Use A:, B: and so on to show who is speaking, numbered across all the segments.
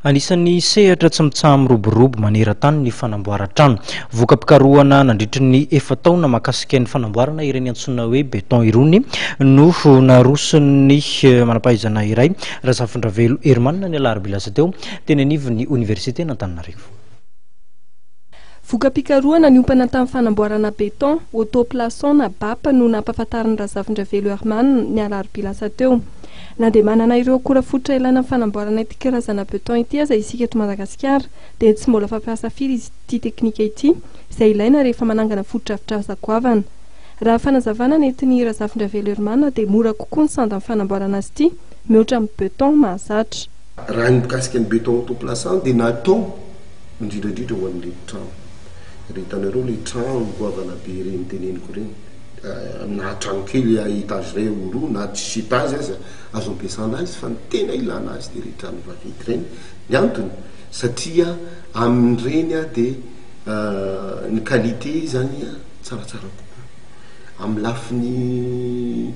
A: Anisan'ny sehatra tsy mitsahamy roborobo maneran-tany ny fanamboaran-trano. Vokam-pikarohana nandritry ny 4 taona mahakasika ny fanamboarana ireny antsoina hoe beton irony no narosony manampahaizana iray Razafindravelo Hermanina ny alarobia lasa teo teny anivon'ny Université n'Antananarivo.
B: Vokam-pikarohana niompana tamin'ny fanamboarana beton autoplaçon na BAP no nampahafantariny Razafindravelo Hermanina ny alarobia lasa teo. Nandeha manana ireo akora fototra ilaina amin'ny fanamboarana ity karazana beton ity aza isika eto Madagasikara dia tsy mbola fampiasa firy izy ity teknika ity izay ilaina rehefa manangana fototra goavana. Raha fanazavana nentin'ny Razafindravelo Hermanina dia mora kokoa ny sanda amin'ny fanamboarana azy ity mihoatra amin'ny beton mahazatra.
C: Raha ny mikasika ny beton autoplaçant dia natao indrindrandrindra ho an'ilay trano. Hitanareo ilay trano goavana be ireny teneniko ireny. Na trano kely étage iray ou roa na tsisy étage aza azo ampiasana azy fa ny tena ilana azy dia rehetra ny vaventy ireny. Ny antony satria amin'ireny dia ny qualité zany tsaratsara kokoa. Amin'ny lafiny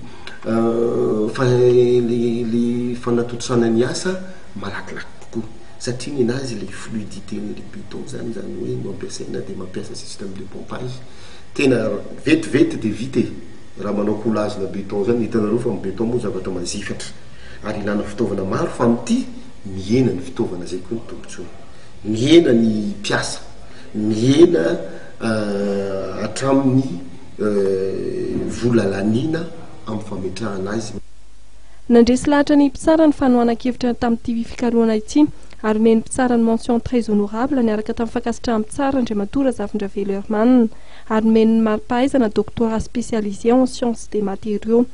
C: le fanatotsana ny asa malakilaky kokoa satria ny anazy le fluidité ny beton zany hoe mampiasaina dia mampiasa système de pompage tena vetivety dia vite. Raha manao coulage na beton zany hitanareo fa ny beton moa zavatra mazifatra ary ilana fitaovana maro fa amin'ity mihena ny fitaovana zay koa ny tombontsoa, mihena ny piasa, mihena hatramin'ny vola lanina amin'ny fametrahana azy.
B: Nandresy lahatra ny mpitsara ny fanohanan-kevitra tamin'ity fikarohana ity ary meny mpitsara ny mention très honorable niaraka tamin'ny fankasitrahana mpitsara Andriamatoa Razafindravelo Hermanina ary meny marim-pahaizana doctorat spécialisé en sciences des matériaux.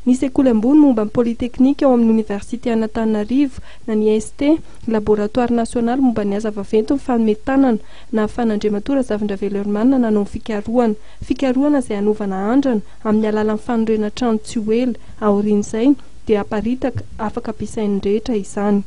B: Ny sekoly ambony momba ny polytechnique ao amin'ny Université Antananarivo na ny IST, laboratoire national momba ny asa vaventy ny fametanana na fanandriamatoa Razafindravelo Hermanina nanao fikarohana izay hanovana andrana amin'ny alalan'ny fanorenana trano tsy ho ela aorian'izay dia aparitaka afaka ampiasain'ny rehetra izany.